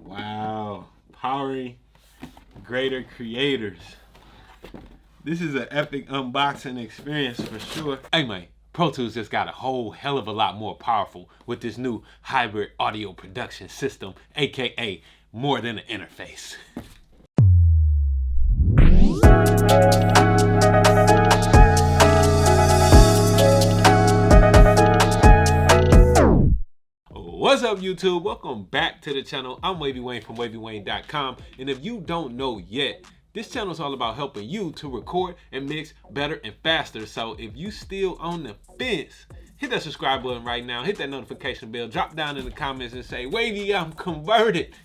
Wow, powering greater creators. This is an epic unboxing experience for sure. Hey man, Pro Tools just got a whole hell of a lot more powerful with this new hybrid audio production system, aka more than an interface. What's up YouTube? Welcome back to the channel. I'm Wavy Wayne from Wavy.wav.com, and if you don't know yet, this channel is all about helping you to record and mix better and faster. So if you still on the fence, hit that subscribe button right now, hit that notification bell, drop down in the comments and say, Wavy, I'm converted.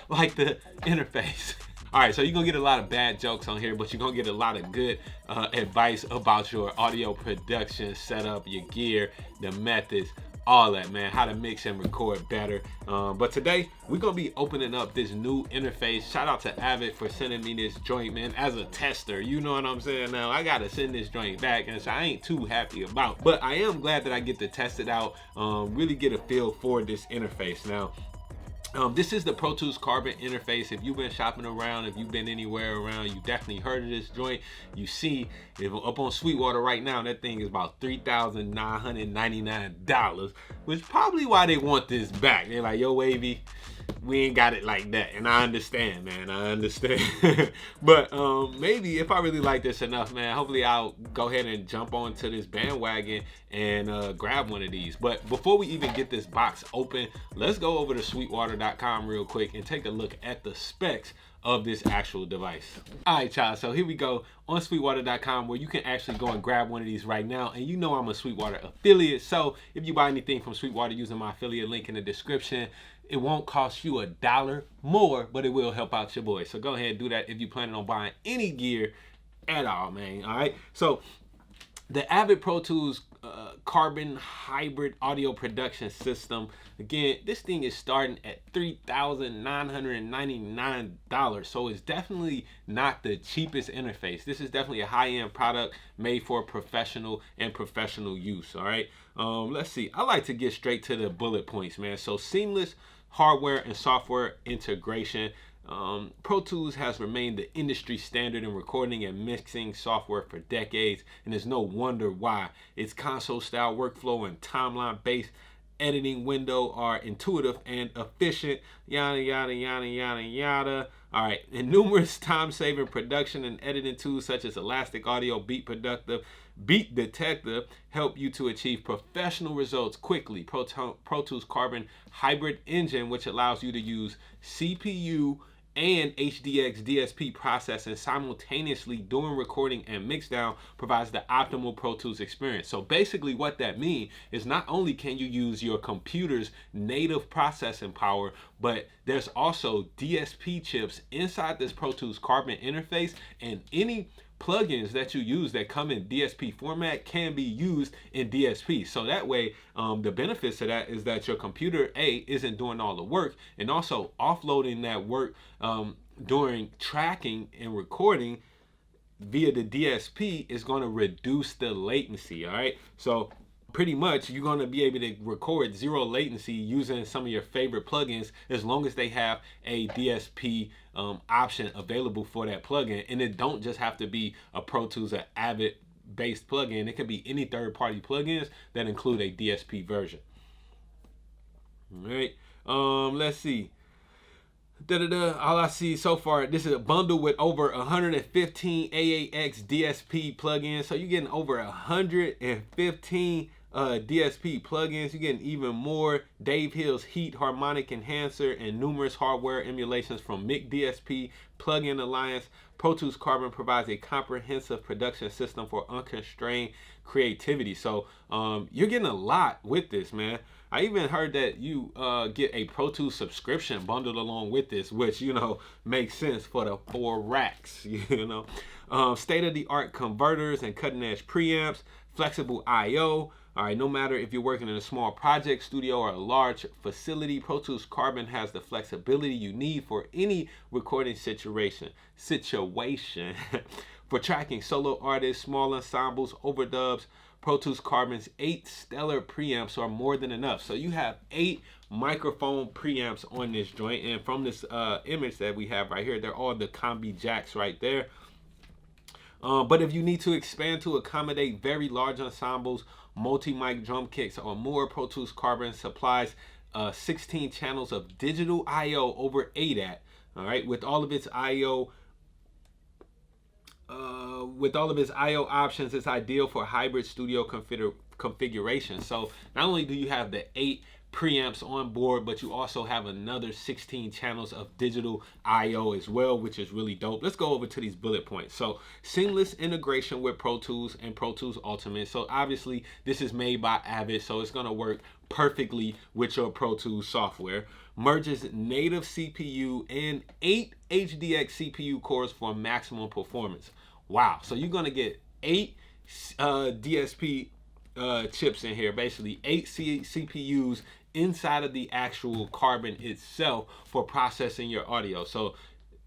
Like the interface. All right, so you're gonna get a lot of bad jokes on here, but you're gonna get a lot of good advice about your audio production setup, your gear, the methods, all that, man, how to mix and record better. But today we're gonna be opening up this new interface. Shout out to Avid for sending me this joint, man, as a tester. You know what I'm saying? Now I gotta send this joint back, and so I ain't too happy about, but I am glad that I get to test it out, really get a feel for this interface. Now this is the Pro Tools Carbon interface. If you've been shopping around, if you've been anywhere around, you definitely heard of this joint. You see, if up on Sweetwater right now, that thing is about $3,999, which is probably why they want this back. They're like, yo, Wavy, we ain't got it like that. And I understand, man, I understand. But maybe if I really like this enough, man, hopefully I'll go ahead and jump onto this bandwagon and grab one of these. But before we even get this box open, let's go over to Sweetwater.com real quick and take a look at the specs of this actual device. All right, y'all, so here we go on Sweetwater.com, where you can actually go and grab one of these right now. And you know I'm a Sweetwater affiliate, so if you buy anything from Sweetwater using my affiliate link in the description, it won't cost you $1 more, but it will help out your boy. So go ahead and do that if you're planning on buying any gear at all, man. All right, so the Avid Pro Tools Carbon Hybrid Audio Production System. Again, this thing is starting at $3,999, so it's definitely not the cheapest interface. This is definitely a high-end product made for professional and professional use. All right, let's see. I like to get straight to the bullet points, man. So seamless hardware and software integration. Pro Tools has remained the industry standard in recording and mixing software for decades, and it's no wonder why. Its console style workflow and timeline based editing window are intuitive and efficient, yada yada yada yada yada. All right, and numerous time-saving production and editing tools such as Elastic Audio, Beat Detector help you to achieve professional results quickly. Pro Tools Carbon Hybrid Engine, which allows you to use CPU and HDX DSP processing simultaneously during recording and mixdown, provides the optimal Pro Tools experience. So basically what that means is not only can you use your computer's native processing power, but there's also DSP chips inside this Pro Tools Carbon interface, and any plugins that you use that come in DSP format can be used in DSP. So that way, the benefits of that is that your computer isn't doing all the work, and also offloading that work during tracking and recording via the DSP is going to reduce the latency. All right, so pretty much you're going to be able to record zero latency using some of your favorite plugins, as long as they have a DSP option available for that plugin. And it don't just have to be a Pro Tools or Avid based plugin. It could be any third-party plugins that include a DSP version. All right, let's see. All I see so far, this is a bundle with over 115 AAX DSP plugins. So you're getting over 115 DSP plugins. You're getting even more. Dave Hill's Heat Harmonic Enhancer and numerous hardware emulations from Mic DSP Plugin Alliance. Pro Tools Carbon provides a comprehensive production system for unconstrained creativity. So you're getting a lot with this, man. I even heard that you get a Pro Tools subscription bundled along with this, which, you know, makes sense for the 4 racks, you know. State-of-the-art converters and cutting-edge preamps, flexible I/O. All right, no matter if you're working in a small project studio or a large facility, Pro Tools Carbon has the flexibility you need for any recording situation. For tracking solo artists, small ensembles, overdubs, Pro Tools Carbon's 8 stellar preamps are more than enough. So you have 8 microphone preamps on this joint, and from this image that we have right here, they're all the combi jacks right there. But if you need to expand to accommodate very large ensembles, multi-mic drum kits, or more, Pro Tools Carbon supplies 16 channels of digital I/O over ADAT. All right, with all of its I/O options, it's ideal for hybrid studio configuration. So not only do you have the 8 preamps on board, but you also have another 16 channels of digital I/O as well, which is really dope. Let's go over to these bullet points. So seamless integration with Pro Tools and Pro Tools Ultimate. So obviously this is made by Avid, so it's going to work perfectly with your Pro Tools software. Merges native CPU and 8 HDX CPU cores for maximum performance. Wow, so you're going to get 8 DSP chips in here, basically 8 CPUs inside of the actual Carbon itself for processing your audio. So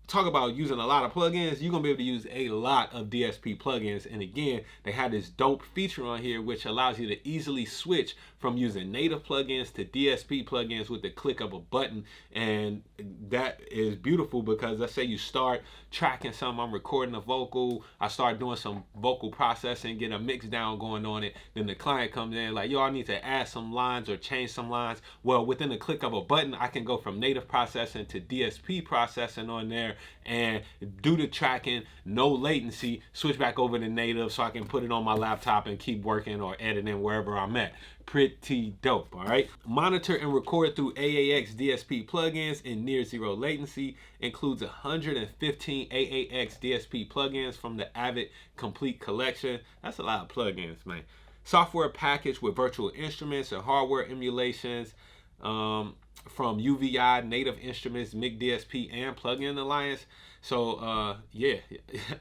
talk about using a lot of plugins, you're gonna be able to use a lot of DSP plugins. And again, they have this dope feature on here which allows you to easily switch from using native plugins to DSP plugins with the click of a button. And that is beautiful because let's say you start tracking something, I'm recording a vocal, I start doing some vocal processing, get a mix down going on it, then the client comes in like, yo, I need to add some lines or change some lines. Well, within the click of a button, I can go from native processing to DSP processing on there and do the tracking, no latency, switch back over to native so I can put it on my laptop and keep working or editing wherever I'm at. Pretty dope, all right? Monitor and record through AAX DSP plugins in near zero latency. Includes 115 AAX DSP plugins from the Avid Complete Collection. That's a lot of plugins, man. Software package with virtual instruments and hardware emulations from UVI, Native Instruments, MIG DSP, and Plugin Alliance. So yeah,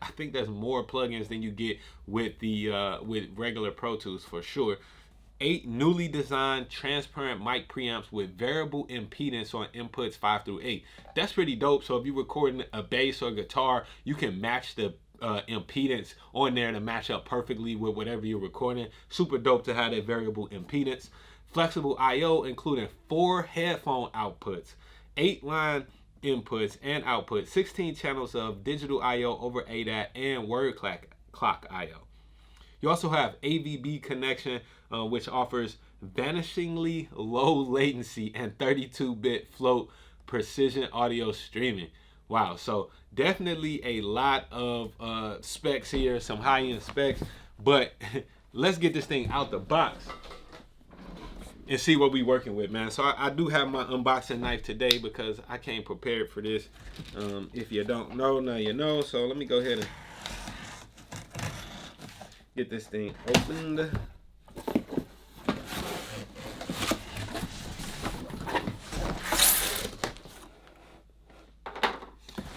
I think there's more plugins than you get with the with regular Pro Tools for sure. 8 newly designed transparent mic preamps with variable impedance on inputs 5 through 8. That's pretty dope. So if you're recording a bass or guitar, you can match the impedance on there to match up perfectly with whatever you're recording. Super dope to have that variable impedance. Flexible I/O including 4 headphone outputs, 8 line inputs and outputs, 16 channels of digital I/O over ADAT and word clock I/O. You also have AVB connection, which offers vanishingly low latency and 32-bit float precision audio streaming. Wow, so definitely a lot of specs here, some high-end specs, but let's get this thing out the box and see what we working with, man. So I do have my unboxing knife today because I came prepared for this. If you don't know, now you know. So let me go ahead and get this thing opened.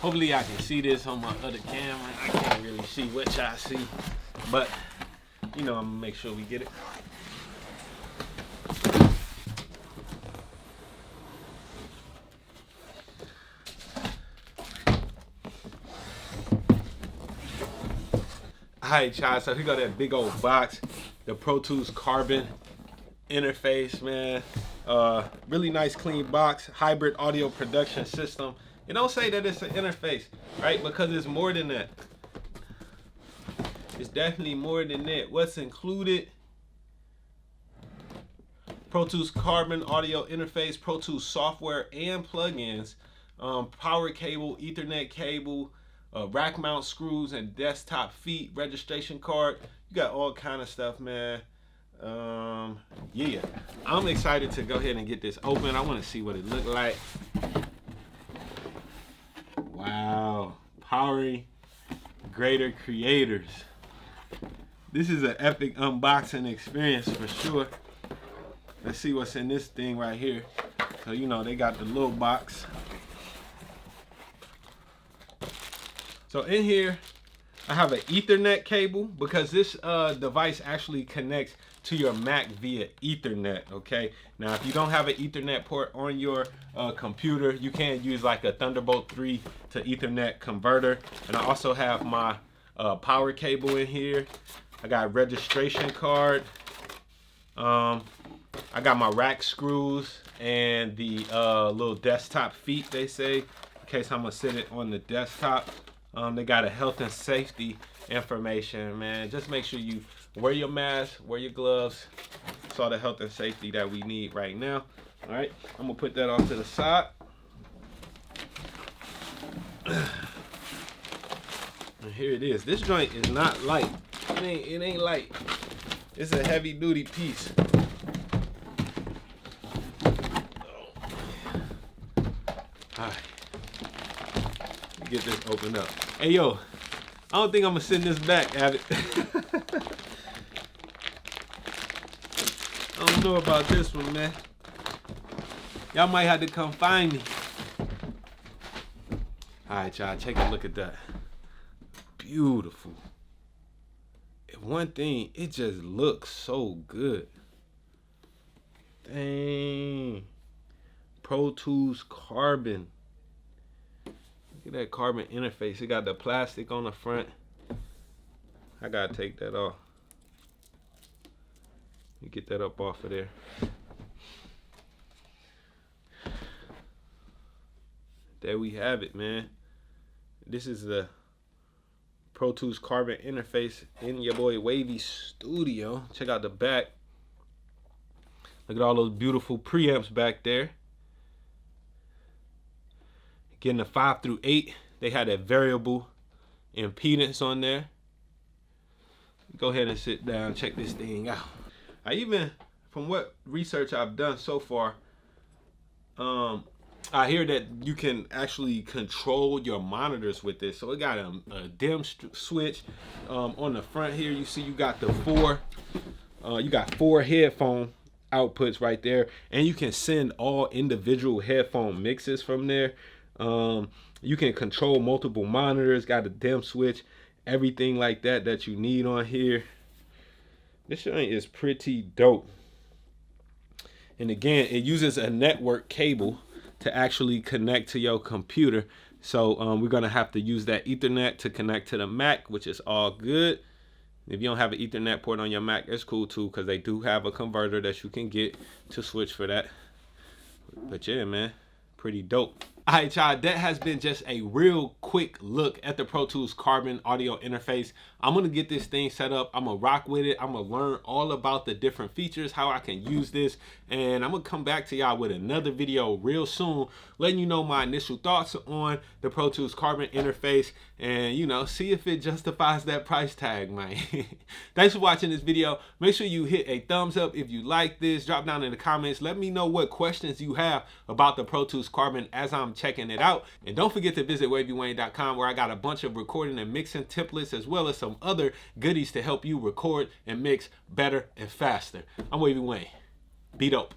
Hopefully I can see this on my other camera. I can't really see what y'all see, but you know, I'm gonna make sure we get it. Alright, y'all, so here go that big old box, the Pro Tools Carbon interface, man. Really nice clean box, hybrid audio production system. And don't say that it's an interface, right? Because it's more than that. It's definitely more than that. What's included? Pro Tools Carbon audio interface, Pro Tools software and plugins, power cable, Ethernet cable, rack mount screws and desktop feet, registration card. You got all kind of stuff, man. Yeah, I'm excited to go ahead and get this open. I want to see what it looked like. Wow, powering greater creators. This is an epic unboxing experience for sure. Let's see what's in this thing right here. So you know they got the little box. So in here, I have an Ethernet cable because this device actually connects to your Mac via Ethernet, okay? Now, if you don't have an Ethernet port on your computer, you can use like a Thunderbolt 3 to Ethernet converter. And I also have my power cable in here. I got a registration card. I got my rack screws and the little desktop feet, they say, in case I'm gonna sit it on the desktop. They got a health and safety information, man. Just make sure you wear your mask, wear your gloves. It's all the health and safety that we need right now. All right, I'm gonna put that off to the side. And here it is. This joint is not light. It ain't light. It's a heavy duty piece. Alright. Get this opened up. Hey yo, I don't think I'm gonna send this back, Avid. I don't know about this one, man. Y'all might have to come find me. Alright, y'all, take a look at that. Beautiful. One thing, it just looks so good. Dang. Pro Tools carbon. Look at that carbon interface. It got the plastic on the front. I gotta take that off. You get that up off of there. There we have it, man. This is the Pro Tools carbon interface in your boy Wavy studio. Check out the back. Look at all those beautiful preamps back there. Getting the 5 through 8. They had a variable impedance on there. Go ahead and sit down, check this thing out. From what research I've done so far, I hear that you can actually control your monitors with this. So it got a dim switch on the front here. You see, you got the four headphone outputs right there, and you can send all individual headphone mixes from there. You can control multiple monitors. Got a dim switch, everything like that you need on here. This thing is pretty dope. And again, it uses a network cable to actually connect to your computer. So we're gonna have to use that Ethernet to connect to the Mac, which is all good. If you don't have an Ethernet port on your Mac, it's cool too, because they do have a converter that you can get to switch for that. But yeah, man, pretty dope. All right, y'all, that has been just a real quick look at the Pro Tools Carbon audio interface. I'm gonna get this thing set up. I'm gonna rock with it. I'm gonna learn all about the different features, how I can use this, and I'm gonna come back to y'all with another video real soon, letting you know my initial thoughts on the Pro Tools Carbon interface, and you know, see if it justifies that price tag, man. Thanks for watching this video. Make sure you hit a thumbs up if you like this. Drop down in the comments. Let me know what questions you have about the Pro Tools Carbon as I'm checking it out. And don't forget to visit Wayne.wav, where I got a bunch of recording and mixing templates, as well as some other goodies to help you record and mix better and faster. I'm Wavy Wayne. Be dope.